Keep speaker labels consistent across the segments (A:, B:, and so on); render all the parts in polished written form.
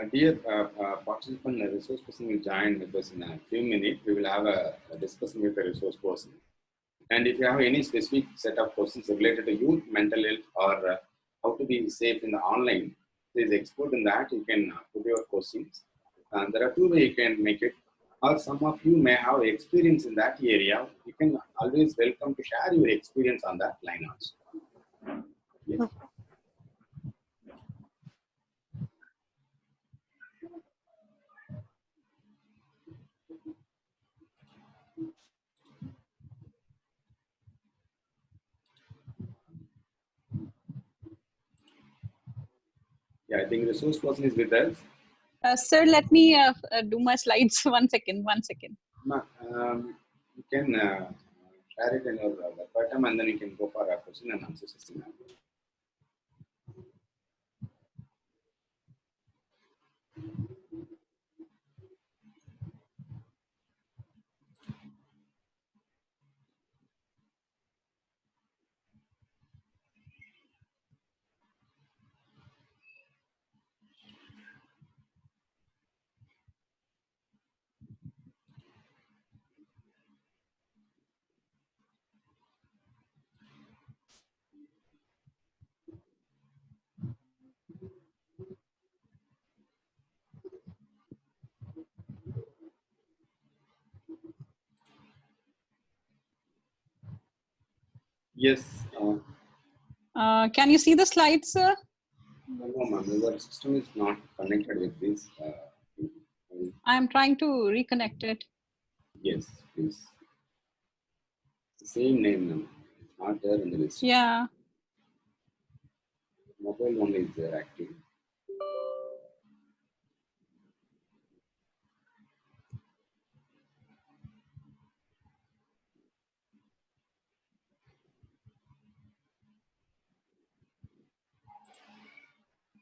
A: Dear participant, a resource person will join with us in a few minutes. We will have a discussion with the resource person. And if you have any specific set of questions related to youth mental health or how to be safe in the online, please export in that. You can put your questions. There are two ways you can make it. Or some of you may have experience in that area. You can always welcome to share your experience on that line also. Yes. Yeah, I think the resource person is with us.
B: Sir, let me do my slides. One second.
A: You can share it in your bottom and then you can go for a question and answer session. Yes.
B: Can you see the slides, sir?
A: No, ma'am. Your system is not connected with this.
B: I'm trying to reconnect it.
A: Yes, please. Same name, ma'am. It's not there in the list.
B: Yeah.
A: Mobile only is there active.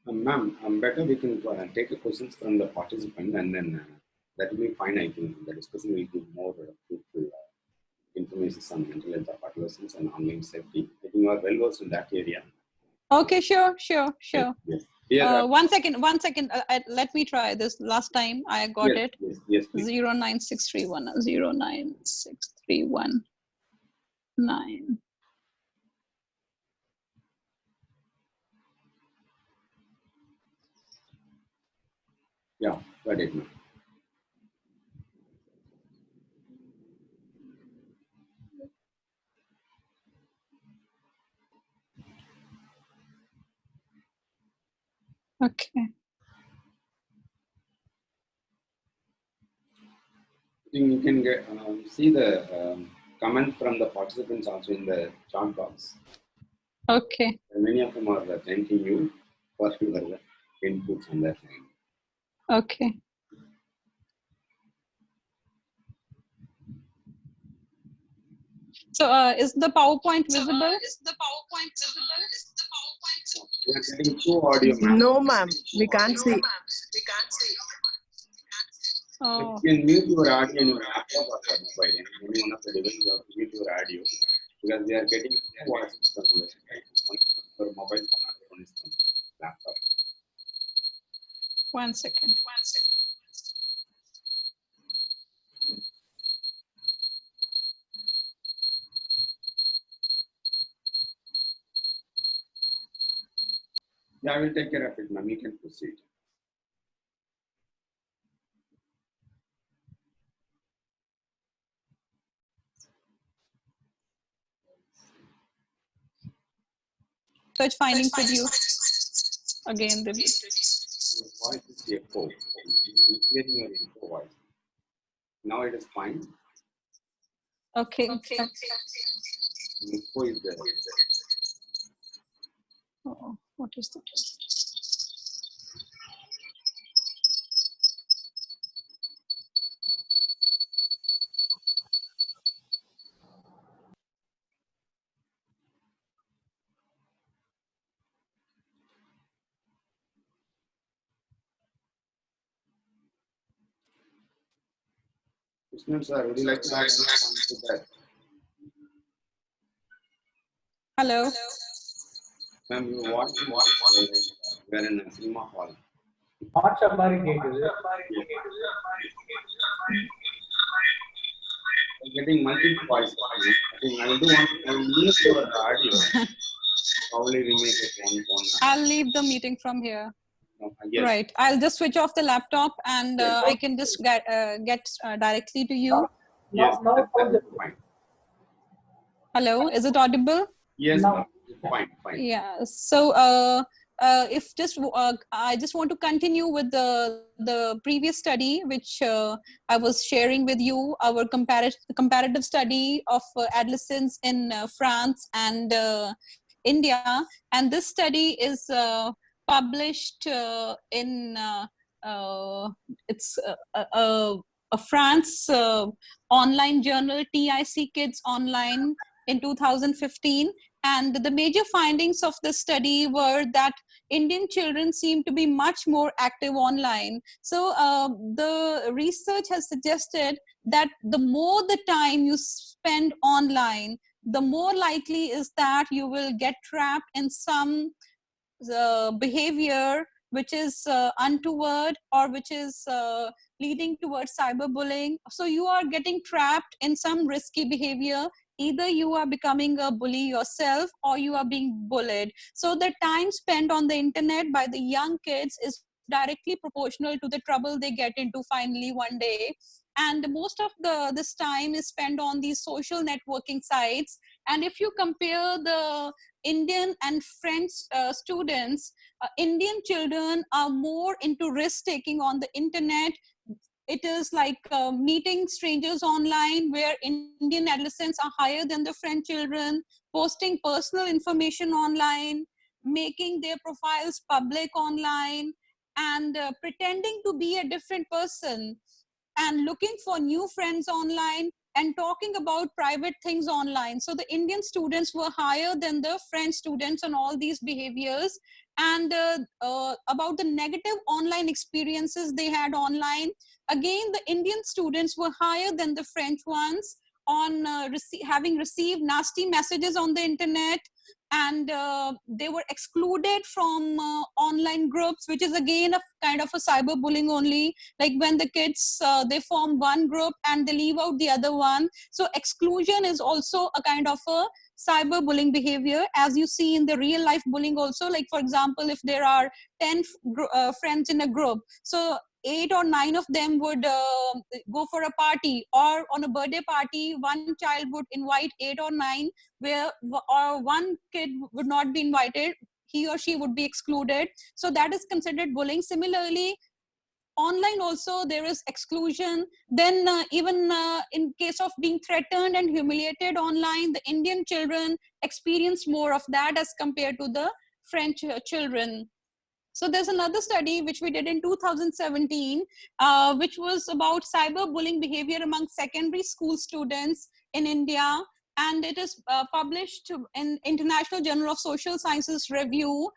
A: Ma'am, better we can take the questions from the participant and then that will be fine. I think the discussion will give more fruitful information on mental health of adolescents and online safety. I think you are well versed in that area.
B: Okay, sure.
A: Yes. Dear,
B: one second. Let me try this. Last time I got it.
A: Yes, please.
B: 09631 09631
A: Yeah, got it, ma'am.
B: Okay.
A: I think you can get see the comment from the participants also in the chat box.
B: Okay.
A: And many of them are thanking you for your inputs on that line.
B: Okay. So is the PowerPoint visible?
A: We are getting two audio, ma'am.
C: No, ma'am. We can't see.
B: Oh.
A: You can mute your audio in your laptop or your mobile. Any one of the devices, you have to mute your audio because we are getting two voices from the one for mobile phone, another one is from laptop.
B: One second.
A: Yeah, I will take care of it, ma'am. You can proceed.
B: Search finding produce. Again, the
A: Your voice is echo. I'm hearing your echo voice. Now it is fine.
B: okay.
A: Echo is there.
B: Oh, what is that?
A: Krishnan sir, would you like to add anything to that?
B: Hello.
A: Ma'am, you want to we are in a cinema hall.
C: மாற்ற மாதிரி கேக்குது.
A: I'm getting multiple voices. I think I will do one. I will use your audio. Probably we make it one.
B: I'll leave the meeting from here.
A: No, yes.
B: Right. I'll just switch off the laptop and I can just get directly to you.
A: Yes,
C: Now
A: that's fine.
B: Hello, is it audible?
A: Yes,
C: Now.
A: fine.
B: Yeah. So if just I just want to continue with the previous study which I was sharing with you, our comparative study of adolescents in France and India, and this study is published in it's a France online journal, TIC Kids Online, in 2015. And the major findings of the study were that Indian children seem to be much more active online. So the research has suggested that the more the time you spend online, the more likely is that you will get trapped in some behavior which is untoward or which is leading towards cyberbullying. So you are getting trapped in some risky behavior. Either you are becoming a bully yourself or you are being bullied. So the time spent on the internet by the young kids is directly proportional to the trouble they get into finally one day. And most of this time is spent on these social networking sites. And if you compare the Indian and French students, Indian children are more into risk taking on the internet. It is like meeting strangers online, where Indian adolescents are higher than the French children, posting personal information online, making their profiles public online, and pretending to be a different person, and looking for new friends online and talking about private things online. So the Indian students were higher than the French students on all these behaviors. And about the negative online experiences they had online, again, the Indian students were higher than the French ones on having received nasty messages on the internet, and they were excluded from online groups, which is again a kind of a cyberbullying only. Like when the kids they form one group and they leave out the other one. So exclusion is also a kind of a cyberbullying behavior, as you see in the real life bullying also. Like for example, if there are 10 friends in a group, so 8 or 9 of them would go for a party, or on a birthday party one child would invite 8 or 9, where or one kid would not be invited, he or she would be excluded. So that is considered bullying. Similarly, online also there is exclusion. Then even in case of being threatened and humiliated online, the Indian children experience more of that as compared to the French children. So there's another study which we did in 2017, which was about cyberbullying behavior among secondary school students in India. And it is published in International Journal of Social Sciences Review.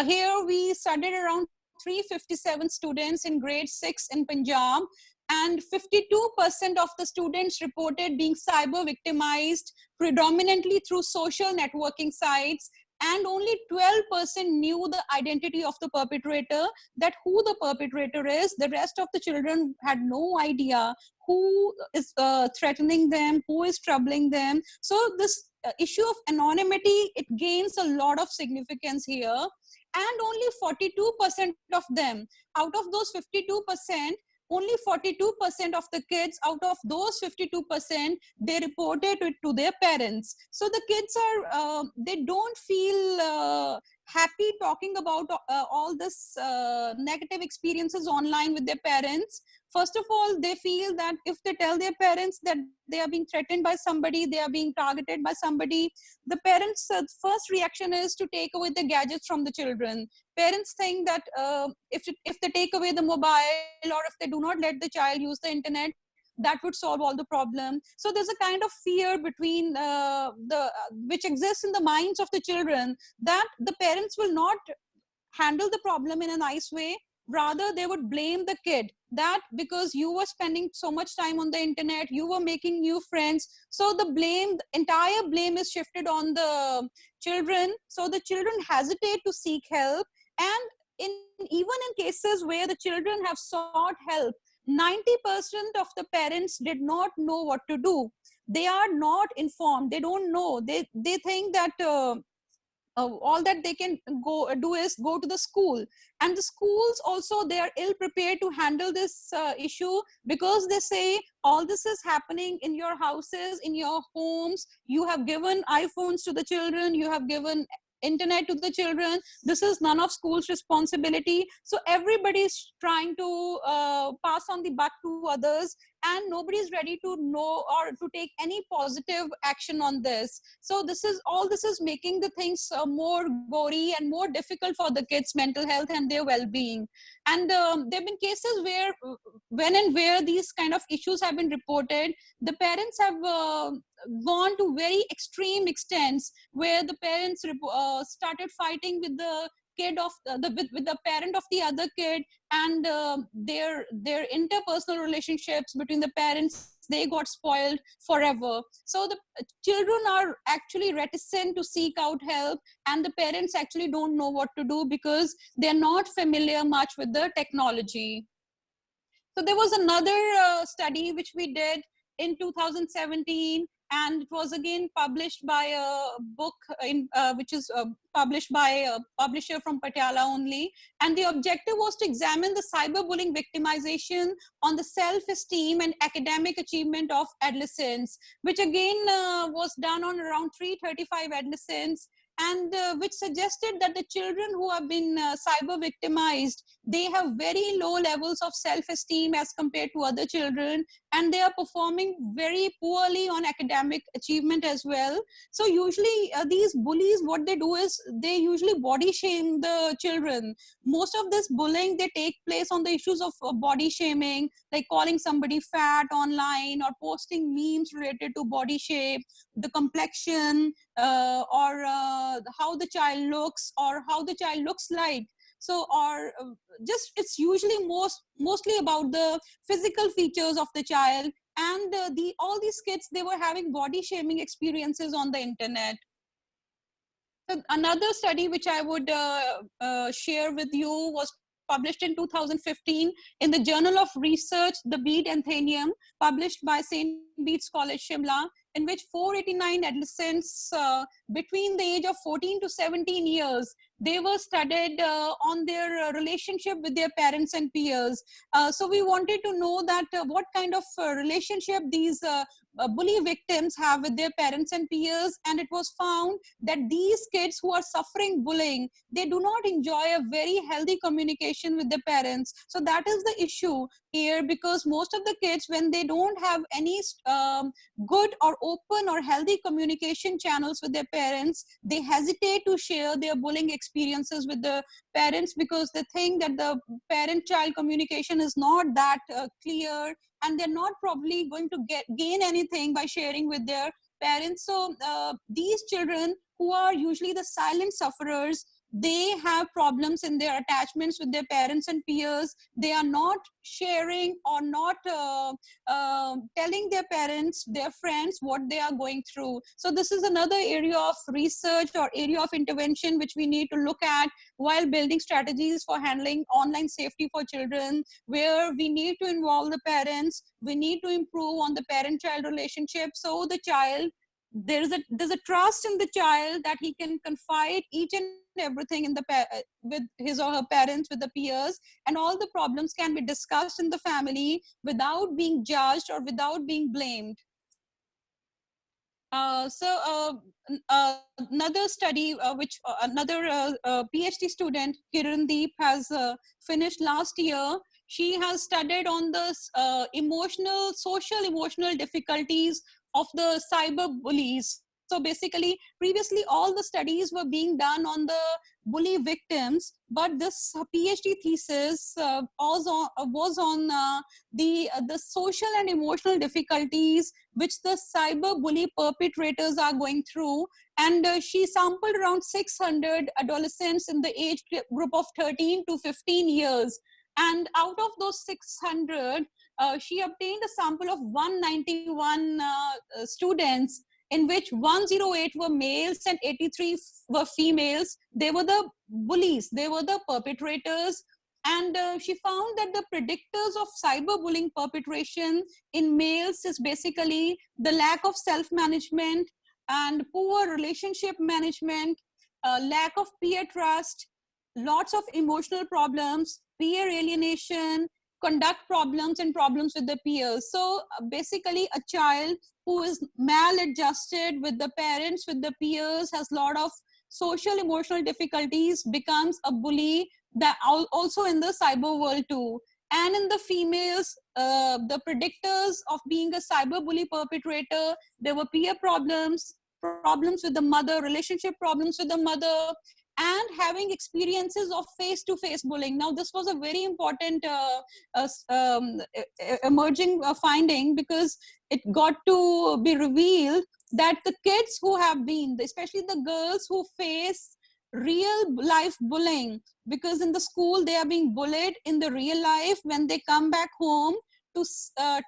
B: Here we studied around 357 students in grade 6 in Punjab, and 52% of the students reported being cyber victimized, predominantly through social networking sites, and only 12% knew the identity of the perpetrator, that who the perpetrator is. The rest of the children had no idea who is threatening them, who is troubling them. So this issue of anonymity, it gains a lot of significance here. And only 42% of them, out of those 52%, only 42% of the kids out of those 52%, they reported it to their parents. So the kids are they don't feel happy talking about all this negative experiences online with their parents. First of all, they feel that if they tell their parents that they are being threatened by somebody, they are being targeted by somebody, the parents first reaction is to take away the gadgets from the children. Parents think that if they take away the mobile, or if they do not let the child use the internet, that would solve all the problem. So there's a kind of fear between which exists in the minds of the children, that the parents will not handle the problem in a nice way. Rather, they would blame the kid, that because you were spending so much time on the internet, you were making new friends. So the entire blame is shifted on the children. So the children hesitate to seek help, and even in cases where the children have sought help, 90% of the parents did not know what to do. They are not informed. They don't know. They think that all that they can go do is go to the school, and the schools also, they are ill prepared to handle this issue, because they say all this is happening in your houses, in your homes. You have given iPhones to the children, you have given internet to the children. This is none of school's responsibility. So everybody is trying to pass on the buck to others, and nobody is ready to know or to take any positive action on this. So this is making the things more gory and more difficult for the kids' mental health and their well-being. And there have been cases where, when and where these kind of issues have been reported, the parents have gone to very extreme extents, where the parents started fighting with the kid of with the parent of the other kid, and their interpersonal relationships between the parents, they got spoiled forever. So the children are actually reticent to seek out help, and the parents actually don't know what to do because they're not familiar much with the technology. So there was another study which we did in 2017, and it was again published by a book which is published by a publisher from Patiala only. And the objective was to examine the cyberbullying victimization on the self-esteem and academic achievement of adolescents, which again was done on around 335 adolescents, and which suggested that the children who have been cyber victimized, they have very low levels of self-esteem as compared to other children, and they are performing very poorly on academic achievement as well. So usually these bullies, what they do is they usually body shame the children. Most of this bullying, they take place on the issues of body shaming, like calling somebody fat online or posting memes related to body shape, the complexion, or how the child looks or how the child looks like. So, or just it's usually mostly about the physical features of the child, and all these kids, they were having body shaming experiences on the internet. So another study which I would share with you was published in 2015 in the Journal of Research, the Beat Athenaeum, published by St. Bede's College, Shimla, in which 489 adolescents between the age of 14 to 17 years, they were studied on their relationship with their parents and peers. So we wanted to know that what kind of relationship these bully victims have with their parents and peers, and it was found that these kids who are suffering bullying, they do not enjoy a very healthy communication with their parents. So that is the issue here, because most of the kids, when they don't have any good or open or healthy communication channels with their parents, they hesitate to share their bullying experiences with the parents, because they think that the parent-child communication is not that clear, and they're not probably going to gain anything by sharing with their parents. So these children who are usually the silent sufferers, they have problems in their attachments with their parents and peers. They are not sharing or not telling their parents, their friends, what they are going through. So this is another area of research or area of intervention which we need to look at while building strategies for handling online safety for children, where we need to involve the parents. We need to improve on the parent-child relationship, so the child, there's a trust in the child that he can confide each and everything in with his or her parents, with the peers, and all the problems can be discussed in the family without being judged or without being blamed. Another study, which another PhD student, Kirandeep, has finished last year. She has studied on the social emotional difficulties of the cyber bullies. So basically, previously all the studies were being done on the bully victims, but this PhD thesis was on the social and emotional difficulties which the cyber bully perpetrators are going through. And she sampled around 600 adolescents in the age group of 13 to 15 years. And out of those 600, she obtained a sample of 191 students, in which 108 were males and 83 were females. They were the bullies, they were the perpetrators. And she found that the predictors of cyberbullying perpetration in males is basically the lack of self-management and poor relationship management, lack of peer trust, lots of emotional problems, peer alienation, conduct problems, and problems with the peers. So basically, a child who is maladjusted with the parents, with the peers, has a lot of social emotional difficulties, becomes a bully, that also in the cyber world too. And in the females, the predictors of being a cyberbully perpetrator, there were peer problems, problems with the mother, relationship problems with the mother, and having experiences of face-to-face bullying. Now, this was a very important emerging finding, because it got to be revealed that the kids who have been, especially the girls who face real life bullying, because in the school they are being bullied in the real life, when they come back home to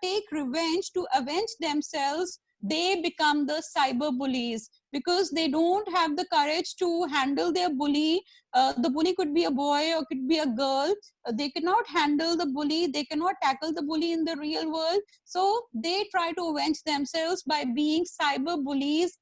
B: take revenge, to avenge themselves, they become the cyber bullies, because they don't have the courage to handle their bully. The bully could be a boy or could be a girl. They cannot handle the bully, they cannot tackle the bully in the real world, so they try to avenge themselves by being cyber bullies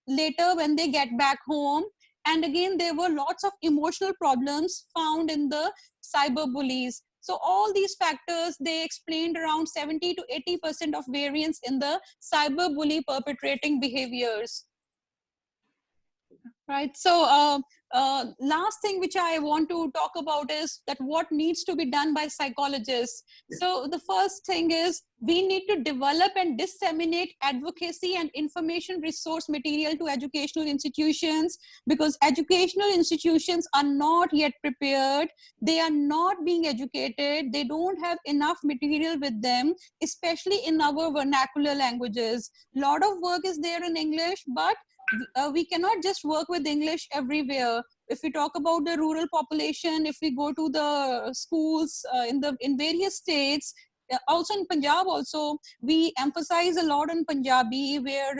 B: later when they get back home. And again, there were lots of emotional problems found in the cyber bullies. So all these factors, they explained around 70 to 80% of variance in the cyber bully perpetrating behaviors. Right. So last thing which I want to talk about is that what needs to be done by psychologists. So the first thing is, we need to develop and disseminate advocacy and information resource material to educational institutions, because educational institutions are not yet prepared. They are not being educated. They don't have enough material with them, especially in our vernacular languages. A lot of work is there in English, but we cannot just work with English everywhere. If we talk about the rural population, if we go to the schools in various states, also in Punjab also, we emphasize a lot on Punjabi, where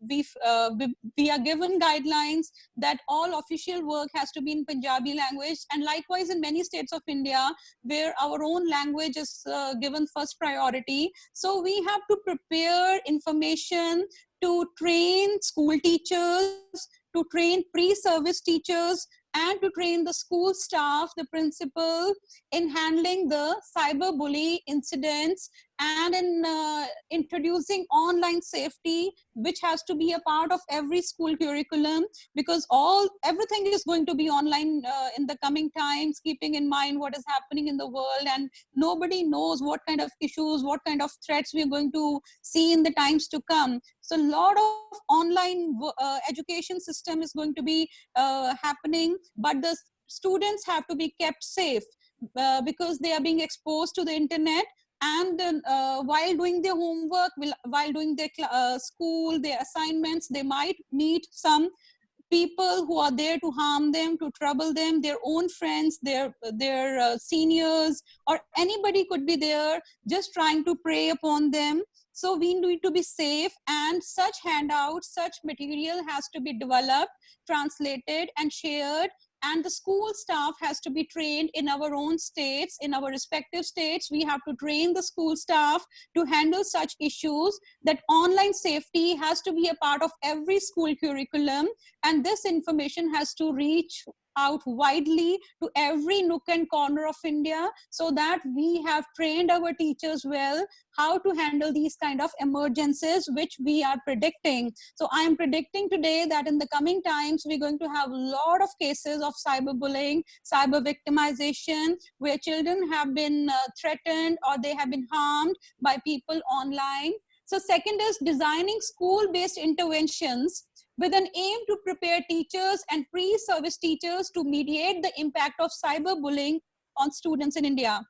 B: we are given guidelines that all official work has to be in Punjabi language. And likewise in many states of India, where our own language is given first priority. So we have to prepare information to train school teachers, to train pre-service teachers, and to train the school staff, the principal, in handling the cyberbully incidents, and in introducing online safety, which has to be a part of every school curriculum, because everything is going to be online in the coming times, keeping in mind what is happening in the world, and nobody knows what kind of issues, what kind of threats we are going to see in the times to come. So a lot of online education system is going to be happening, but the students have to be kept safe, because they are being exposed to the internet. And while doing their homework, while doing their school, their assignments, they might meet some people who are there to harm them, to trouble them, their own friends, their seniors, or anybody could be there just trying to prey upon them. So we need to be safe, and such handouts, such material has to be developed, translated, and shared. And the school staff has to be trained in our own states, in our respective states. We have to train the school staff to handle such issues, that online safety has to be a part of every school curriculum. And this information has to reach out widely to every nook and corner of India, so that we have trained our teachers well how to handle these kind of emergencies which we are predicting. So I am predicting today that in the coming times, we're going to have a lot of cases of cyberbullying, cyber victimization, where children have been threatened or they have been harmed by people online. So second is designing school-based interventions with an aim to prepare teachers and pre-service teachers to mediate the impact of cyberbullying on students in India.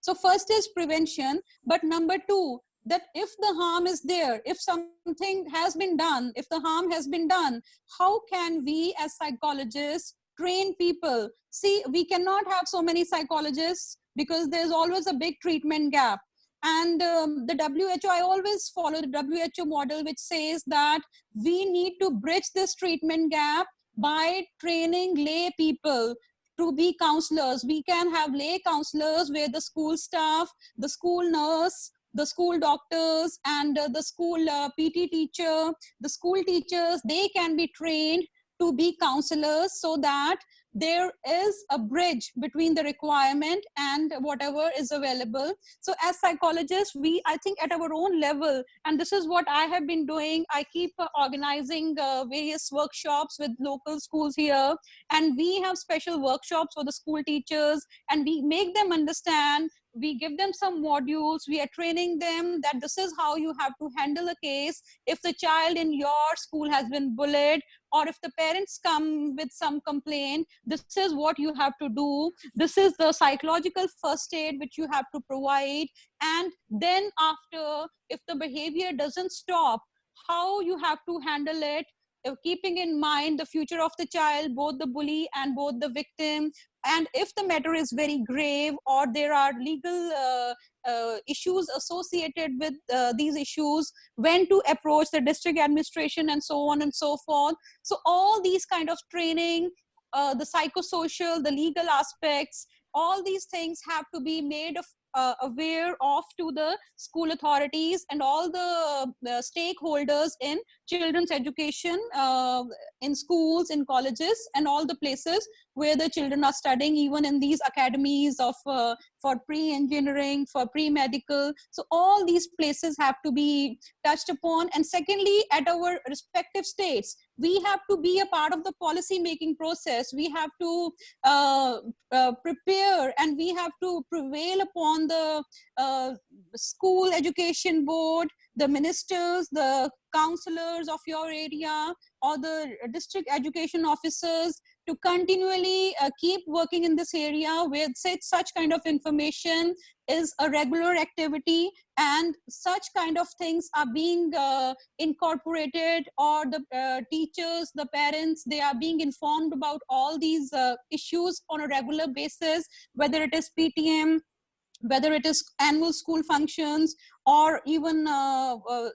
B: So first is prevention, but number two, that if the harm is there, if something has been done, if the harm has been done, how can we as psychologists train people? See, we cannot have so many psychologists, because there's always a big treatment gap. And the WHO, I always follow the WHO model, which says that we need to bridge this treatment gap by training lay people to be counselors. We can have lay counselors where the school staff, the school nurse, the school doctors, and the school PT teacher, the school teachers, they can be trained to be counselors, so that there is a bridge between the requirement and whatever is available. So as psychologists, we, I think, at our own level, and this is what I have been doing, I keep organizing various workshops with local schools here, and we have special workshops for the school teachers, and we make them understand, we give them some modules, we are training them that this is how you have to handle a case if the child in your school has been bullied, or if the parents come with some complaint, this is what you have to do, this is the psychological first aid which you have to provide. And then after, if the behavior doesn't stop, how you have to handle it, keeping in mind the future of the child, both the bully and both the victim. And if the matter is very grave, or there are legal issues associated with these issues, when to approach the district administration, and so on and so forth. So all these kind of training, the psychosocial, the legal aspects, all these things have to be made of aware of to the school authorities and all the stakeholders in children's education, in schools, in colleges, and all the places where the children are studying, even in these academies of for pre-engineering, for pre-medical. So all these places have to be touched upon. And secondly, at our respective states, we have to be a part of the policy making process. We have to prepare, and we have to prevail upon the school education board, the ministers, the counselors of your area, or the district education officers, to continually keep working in this area where such kind of information is a regular activity, and such kind of things are being incorporated, or the teachers, the parents, they are being informed about all these issues on a regular basis, whether it is PTM, whether it is annual school functions, or even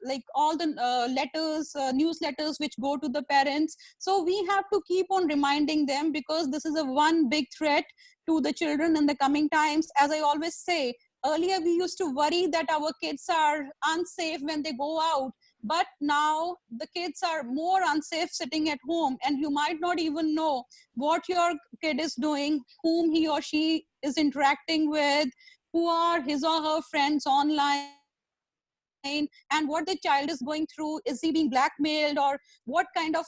B: like all the letters, newsletters which go to the parents. So we have to keep on reminding them, because this is a one big threat to the children in the coming times. As I always say, earlier we used to worry that our kids are unsafe when they go out, but now the kids are more unsafe sitting at home, and you might not even know what your kid is doing, whom he or she is interacting with, who are his or her friends online, and what the child is going through. Is he being blackmailed, or what kind of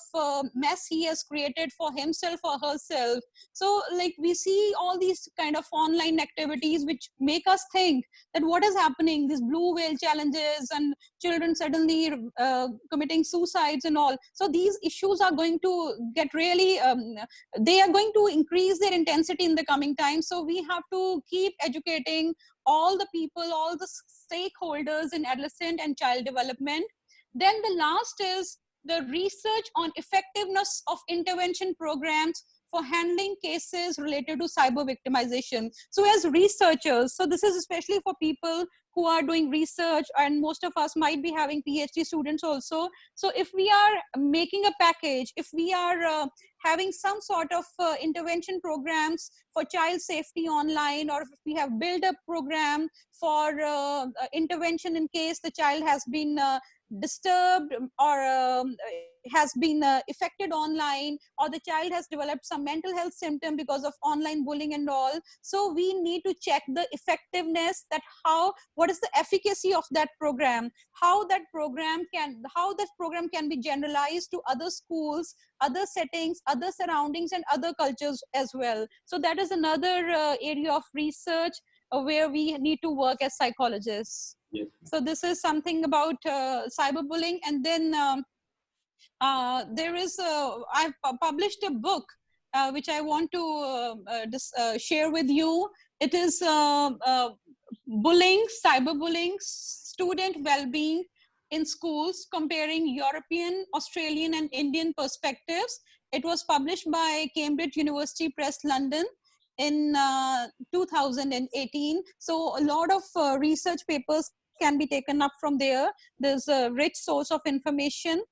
B: mess he has created for himself or herself? So like we see all these kind of online activities which make us think that what is happening, these blue whale challenges, and children suddenly committing suicides and all. So these issues are going to get really they are going to increase their intensity in the coming time. So we have to keep educating all the people, all the stakeholders in adolescent and child development. Then the last is the research on effectiveness of intervention programs for handling cases related to cyber victimization. So as researchers, so this is especially for people who are doing research, and most of us might be having PhD students also. So if we are making a package, if we are having some sort of intervention programs for child safety online, or if we have built a program for intervention in case the child has been disturbed, or has been affected online, or the child has developed some mental health symptom because of online bullying and all. So we need to check the effectiveness, that what is the efficacy of that program, how that program can be generalized to other schools, other settings, other surroundings, and other cultures as well. So that is another area of research where we need to work as psychologists.
A: Yes.
B: So this is something about cyberbullying. And then there is I've published a book which I want to share with you. It is bullying, cyberbullying, student well-being in schools, comparing European, Australian, and Indian perspectives. It was published by Cambridge University Press, London, in 2018. So a lot of research papers can be taken up from there. There's a rich source of information,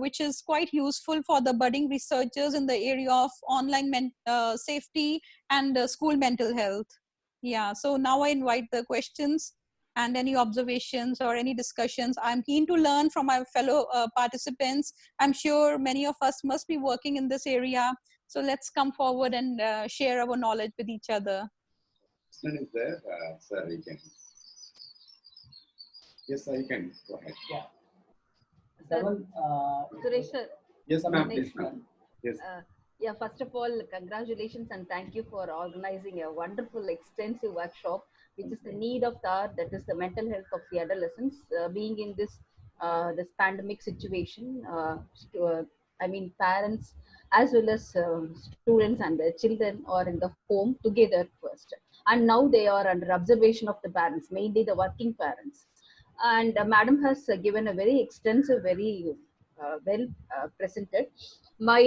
B: which is quite useful for the budding researchers in the area of online safety and school mental health. Yeah, so now I invite the questions and any observations or any discussions. I'm keen to learn from my fellow participants. I'm sure many of us must be working in this area. So let's come forward and share our knowledge with each other.
A: Question is there, sir, you can. Yes, sir, you can. Go ahead.
C: Yeah. Dhaval,
D: Suresh sir.
A: Yes, ma'am,
C: next
A: please, ma'am. Yes.
D: Yeah, first of all, congratulations and thank you for organizing a wonderful, extensive workshop, which is the need of the hour, that is the mental health of the adolescents. Being in this pandemic situation, I mean, parents as well as students and their children are in the home together first, and now they are under observation of the parents, mainly the working parents. And Madam has given a very extensive, very well presented. My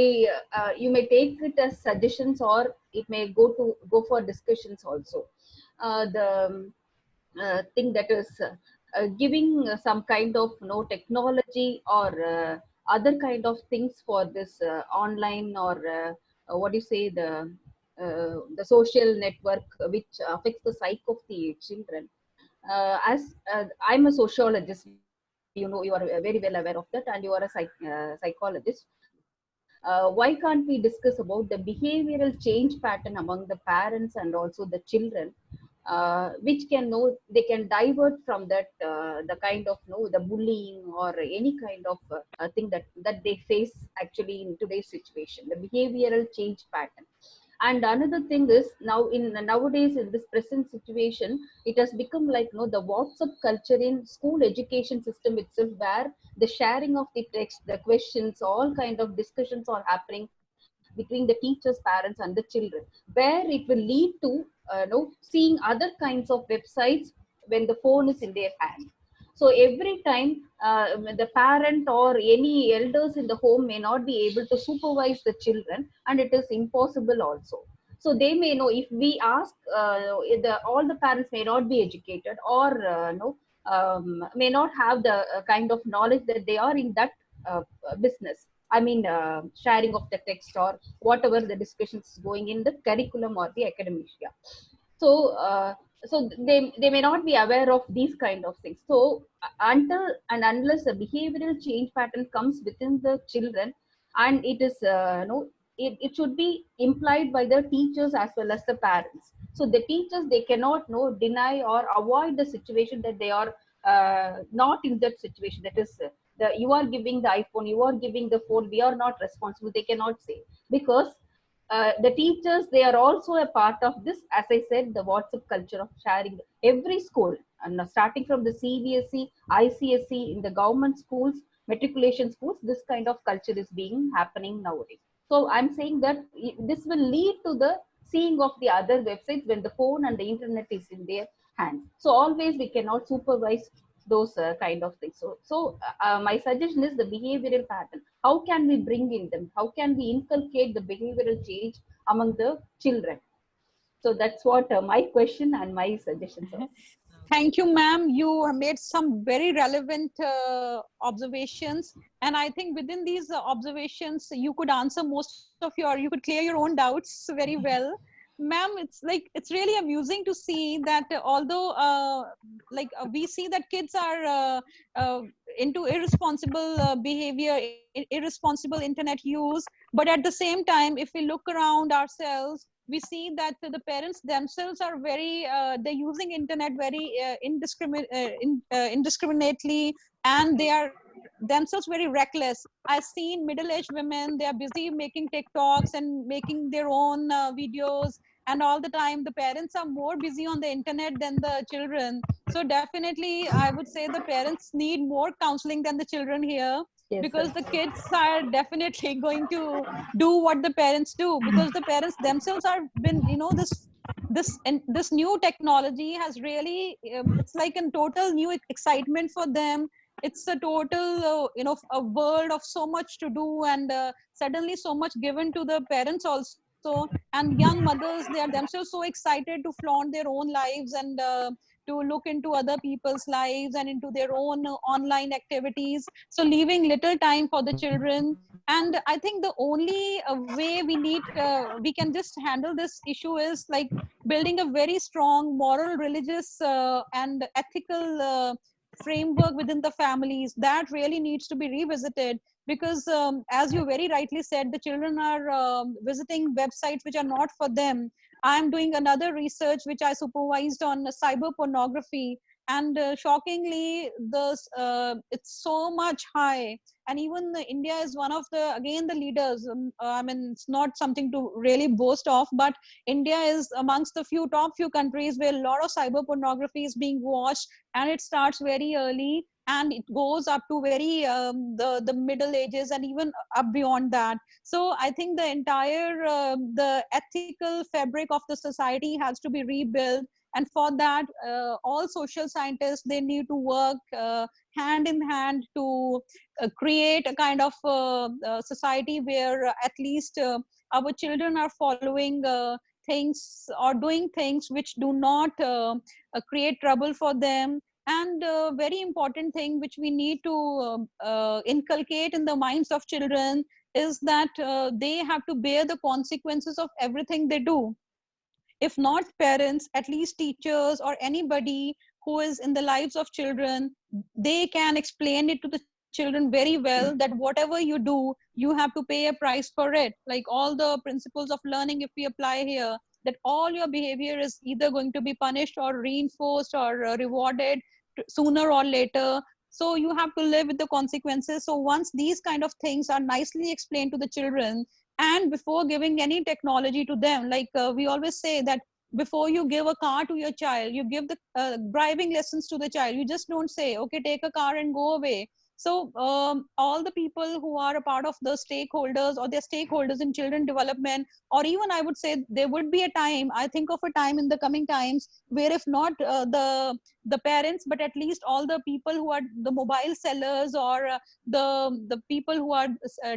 D: You may take it as suggestions, or it may go for discussions also. The thing that is giving some kind of technology or other kind of things for this online or what do you say, the social network, which affects the psyche of the children. As I'm a sociologist, you are very well aware of that, and you are a psychologist. Why can't we discuss about the behavioral change pattern among the parents and also the children, which they can divert from that, the kind of the bullying or any kind of thing that they face actually in today's situation, the behavioral change pattern. And another thing is, nowadays in this present situation, it has become like the WhatsApp culture in school education system itself, where the sharing of the text, the questions, all kind of discussions are happening between the teachers, parents and the children, where it will lead to seeing other kinds of websites when the phone is in their hand. So every time the parent or any elders in the home may not be able to supervise the children, and it is impossible also. So they may know, if we ask, all the parents may not be educated, or no may not have the kind of knowledge that they are in that business. I mean, sharing of the text or whatever the discussions is going in the curriculum or the academia. So they may not be aware of these kind of things. So until and unless a behavioral change pattern comes within the children, and it is it should be implied by the teachers as well as the parents. So the teachers, they cannot deny or avoid the situation that they are not in that situation. That is, you are giving the iPhone, you are giving the phone, we are not responsible, they cannot say. Because the teachers, they are also a part of this, as I said, the WhatsApp culture of sharing. Every school, and starting from the CBSE, ICSE, in the government schools, matriculation schools, this kind of culture is being happening nowadays. So I'm saying that this will lead to the seeing of the other websites when the phone and the internet is in their hands. So always we cannot supervise those kind of things. So my suggestion is the behavioral pattern. How can we bring in them? How can we inculcate the behavioral change among the children? So that's what my question and my suggestions are.
B: Thank you, ma'am. You have made some very relevant observations. And I think within these observations, you could answer most of you could clear your own doubts very well. Ma'am, it's really amusing to see that although we see that kids are into irresponsible behavior, irresponsible internet use, but at the same time, if we look around ourselves, we see that the parents themselves are very they're using internet very indiscriminately, and they are themselves very reckless. I've seen middle-aged women, they are busy making TikToks and making their own videos, and all the time the parents are more busy on the internet than the children. So definitely I would say the parents need more counseling than the children here,
D: Yes,
B: because
D: sir.
B: the kids are definitely going to do what the parents do, because the parents themselves are been this new technology has really it's like a total new excitement for them. It's a total a world of so much to do, and suddenly so much given to the parents also. also. And young mothers, they are themselves so excited to flaunt their own lives and to look into other people's lives and into their own online activities, so leaving little time for the children. And I think the only way we can just handle this issue is like building a very strong moral, religious and ethical framework within the families that really needs to be revisited. Because as you very rightly said, the children are visiting websites which are not for them. I'm doing another research which I supervised on cyber pornography, and shockingly it's so much high. And even India is one of the, again, the leaders. I mean, it's not something to really boast of, but India is amongst the few countries where a lot of cyber pornography is being watched, and it starts very early and it goes up to very the middle ages and even up beyond that. So I think the entire the ethical fabric of the society has to be rebuilt, and for that all social scientists, they need to work hand in hand to create a kind of society where at least our children are following things or doing things which do not create trouble for them. And very important thing which we need to inculcate in the minds of children is that they have to bear the consequences of everything they do. If not parents, at least teachers or anybody who is in the lives of children, they can explain it to the children very well that whatever you do, you have to pay a price for it. Like all the principles of learning, if we apply here, that all your behavior is either going to be punished or reinforced or rewarded sooner or later. So you have to live with the consequences. So once these kind of things are nicely explained to the children, and before giving any technology to them, like we always say that before you give a car to your child, you give the driving lessons to the child. You just don't say, okay, take a car and go away. So all the people who are a part of the stakeholders or their stakeholders in children development, or even I would say there would be a time, I think of a time in the coming times where if not the parents, but at least all the people who are the mobile sellers or the people who are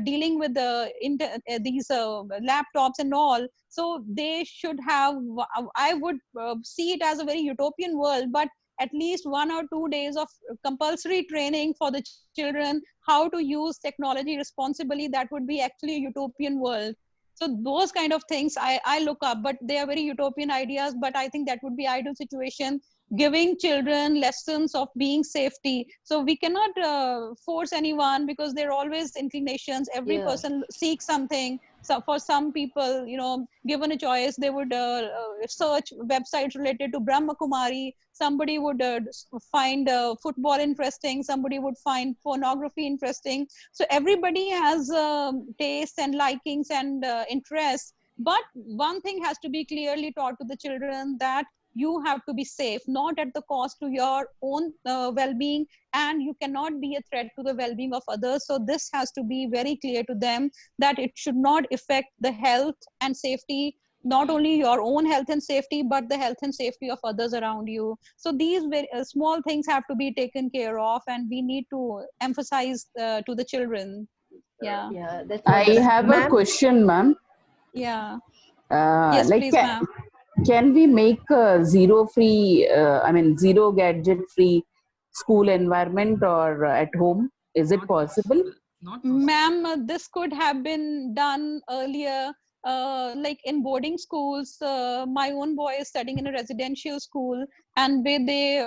B: dealing with these laptops and all, so they should have, I would see it as a very utopian world, but at least 1 or 2 days of compulsory training for the children how to use technology responsibly. That would be actually a utopian world. So those kind of things I look up, but they are very utopian ideas, but I think that would be ideal situation, giving children lessons of being safety. So we cannot force anyone, because there are always inclinations. Every
D: Yeah.
B: person seeks something. So for some people, you know, given a choice, they would search websites related to Brahma Kumari. Somebody would find football interesting. Somebody would find pornography interesting. So everybody has tastes and likings and interests. But one thing has to be clearly taught to the children, that you have to be safe, not at the cost to your own well-being, and you cannot be a threat to the well-being of others. So this has to be very clear to them, that it should not affect the health and safety, not only your own health and safety, but the health and safety of others around you. So these very small things have to be taken care of, and we need to emphasize to the children. Yeah.
D: Yeah, that's
E: I
D: wonderful.
E: have a
C: Ma'am,
E: question, ma'am.
B: Yeah. Yes,
E: Like,
B: please, ma'am.
E: can we make a zero free, I mean, zero gadget free school environment or at home? Is it
F: Not
E: possible?
F: possible. Not possible.
B: Ma'am, this could have been done earlier, like in boarding schools. My own boy is studying in a residential school, and where they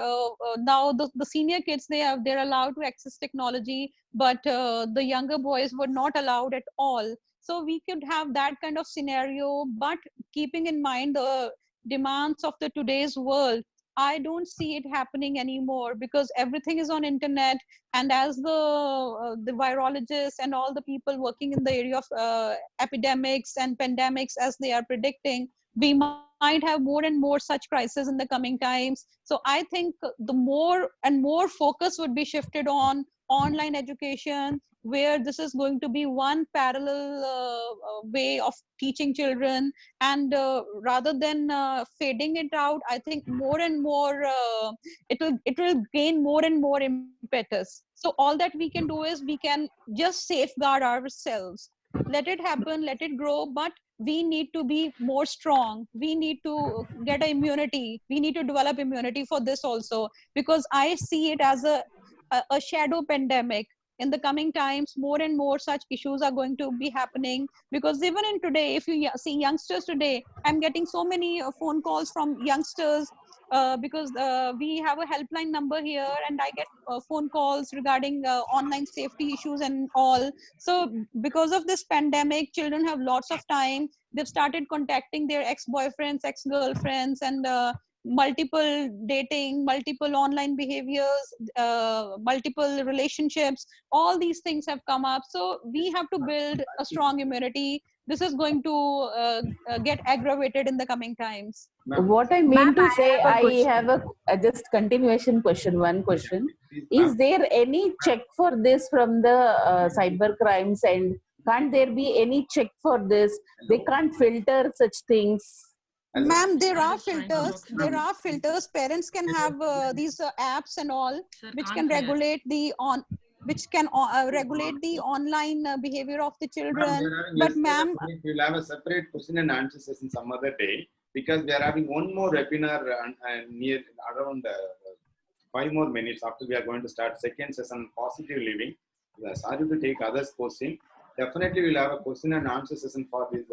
B: now the senior kids, they're allowed to access technology, but the younger boys were not allowed at all. So we could have that kind of scenario, but keeping in mind the demands of the today's world, I don't see it happening anymore, because everything is on internet. And as the virologists and all the people working in the area of epidemics and pandemics, as they are predicting, we might have more and more such crises in the coming times. So I think the more and more focus would be shifted on online education, where this is going to be one parallel way of teaching children. And rather than fading it out, I think more and more it will gain more and more impetus. So all that we can do is we can just safeguard ourselves, let it happen, let it grow, but we need to be more strong. We need to get immunity. We need to develop immunity for this also, because I see it as a shadow pandemic. In the coming times, more and more such issues are going to be happening, because even in today, if you see youngsters today, I'm getting so many phone calls from youngsters, because we have a helpline number here, and I get phone calls regarding online safety issues and all. So because of this pandemic, children have lots of time. They've started contacting their ex-boyfriends, ex-girlfriends, and multiple dating, multiple online behaviors, multiple relationships. All these things have come up. So we have to build a strong immunity. This is going to get aggravated in the coming times.
E: What I mean
D: Ma'am,
E: to
D: I
E: say,
D: have a
E: I
D: question.
E: have a just continuation question. One question:
A: Please,
E: is
A: ma'am.
E: there any check for this from the cyber crimes, and can't there be any check for this? They can't filter such things.
A: Hello?
B: Ma'am, there
F: I
B: are
F: was trying to
B: filters.
F: talk,
B: There
F: ma'am.
B: are filters. Parents can have these apps and all,
F: Sir,
B: which
F: can't
B: can
F: hear.
B: regulate the which can regulate the online behavior of the
A: Ma'am,
B: children.
A: we are having,
B: But
A: let's say
B: ma'am,
A: that we will have a separate question and answer session some other day, because we are having one more webinar near around 5 more minutes after we are going to start second session, positive living. Sorry to take others' question. Definitely we'll have a question and answer session for this